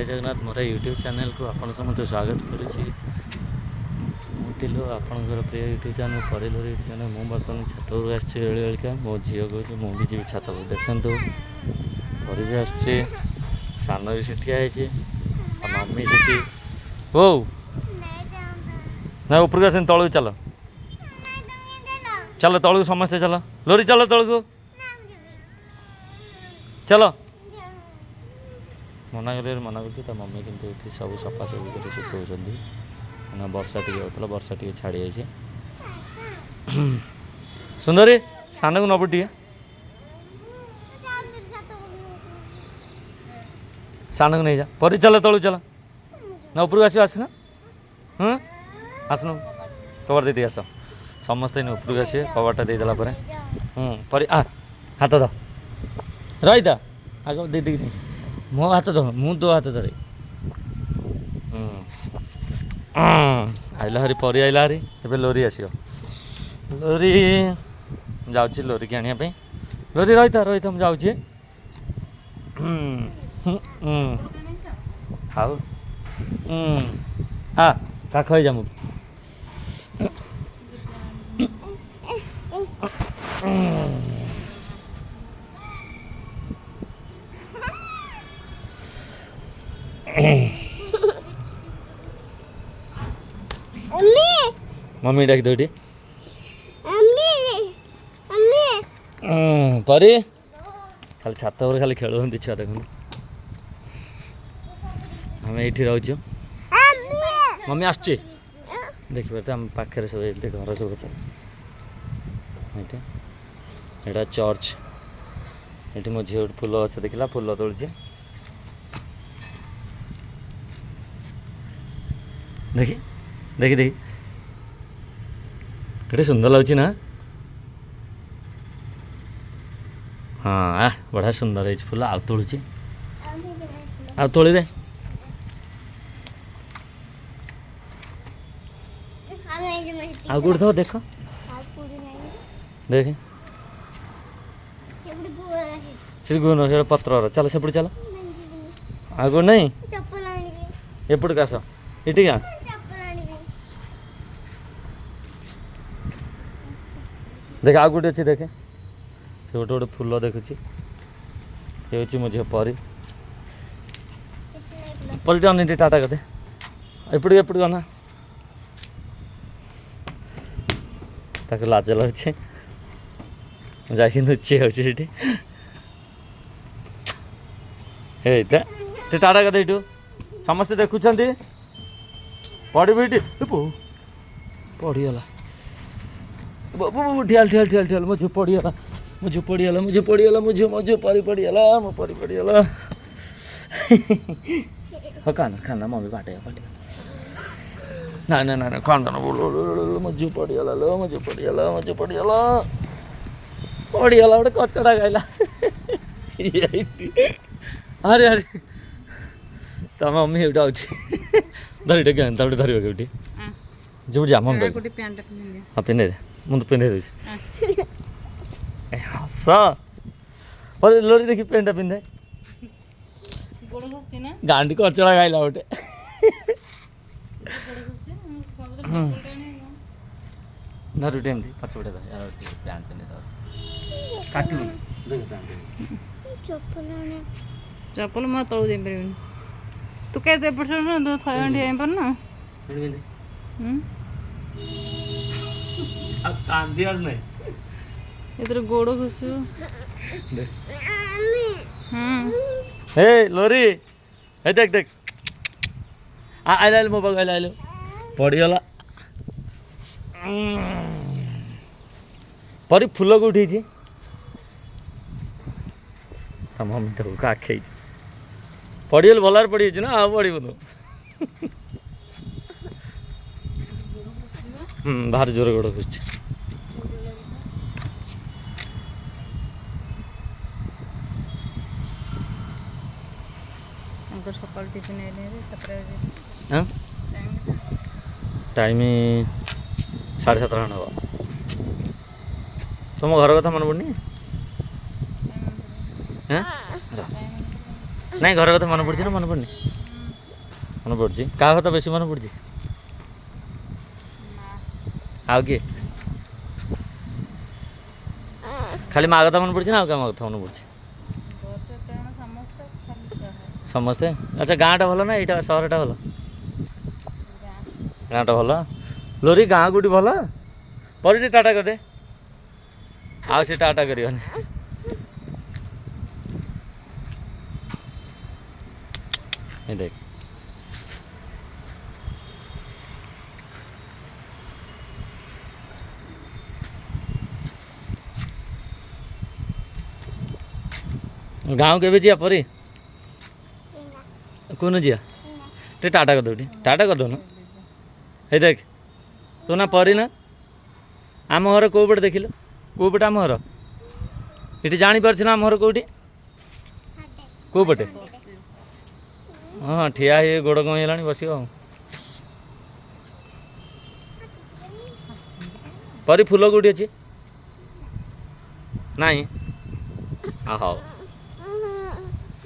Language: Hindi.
जगन्नाथ मोर यूट्यूब चैनल को आपण समस्त स्वागत करुच्ची मुटिलु आपणकर प्रिय यूट्यूब चैनल परिलो यूट्यूब चैनल मु बर्तमान छात उपरକୁ ଆସିଛି बेलका मो झील कह मु भी जी छात पर देखु परी भी आसुचे सान भी से ठिया मम्मी से ओ ना ऊपर आस तलू चल चल तलू समस्ते चल लोरी चल तलू चल मना कर मना कर मम्मी कि सब सफा सफी कर सुखा ना वर्षा टी होता वर्षा टी छाड़ी जाए सुंदरी सान को नब टे सान को नहीं जा परी चल तलू चल ना ऊपर आस आसना आसन कवर दे आस समस्ते ऊपर आसवे कवरटा देदेला परी आ हाथ द रही था आग दीदी नहीं मो हाथ दो मु दो हाथ धरे आइला हरी परी आइला हरी ए लोरी आसो लोरी जाऊँगी लोरी की आने लोरी रही था मुझे जाऊँगी खाऊ हाँ काख जा मुझे मम्मी डाक दो परी खाली छात पर खाली खेल छुआ देख आम ये रोच मम्मी आसुचे देखिए तो आम पाखे सब घर सब यहाँ चर्च ये मो झील फूल गच देखला फूल तोड़े देखी देखी देखी केटे सुंदर लगुच ना हाँ बढ़िया सुंदर है फूल आउ तोड़ुची आ तोड़ी दे आ गुड़ थो देख देख से पत्र चल सेपट चल आ गुड़ नहीं एपट कास ये क्या देख आ गोटे अच्छी देखे से गोटे गोटे फूल देखुची ये हूँ मो झील परी परी अनिटी टाटा कदे एपट एपट गना ताक लाज लगे जाकि नुचे होती टाटा कदे ये समस्ते देखुं पड़ी पड़गला ठियाल ठियाल ठियाल ठियाल मुझे पड़गला मुझे पड़गला मुझे पड़गला मुझे परी पड़गला मो परी पड़गला हाँ खाना खाना मम्मी पाटे ना ना ना खाना ना बोलो मुझे पड़गला लो मुझे पड़गला पड़गला गोटे कचड़ा खाइला अरे अरे तो मम्मी एटा धरी टे धरवा के जो जा मम्मी हाँ पिंधे मुझे पिंधे दूसरी हस लोरी देखी पेंटा पिंधे गांडी कचड़ा खाइला गोटे धरू टेमती पछपटे पैंट पिंधे काटू चप्पल मैं तलू दे पार तू कैसे तो थोड़ा ठिया पर ना इधर गोड़ घुस हे लोरी हे देख देख आइल मो पाक आइल पड़गला परी फूल को उठी मम्मी तो आखे पड़गल भलार पड़ी ना आ पड़ो बाहर जोर गोड़ घुस सकाल टिफिन टाइम 7:30 खंड हम तुम घर कथा मन पड़नी नहीं घर कथा मन पड़ी ना मन पड़नी मन पड़ुची क्या कथा बेसी मन पड़ुची आउ किए खाली माँ कथा मन पड़ुची ना क्या माँ कथा मन पड़ुची समस्ते अच्छा गाँटा भल ना यहाँ सहरटा भल गाँटा भल लोरी गाँ कौटी भल पर टाटा करदे आउ से टाटा करनी देख गाँव के जी परी कौन जी टे टाटा कर दो टाटा कर दो ना ये देख तू ना परी ना आम घर कौ पटे देख कौ पटे आम घर ये जापर ना आम घर कौटी कौ पटे हाँ ठिया हे गोड़ कमी है बस परी फूल कौटी अच्छी नाई हाँ हाँ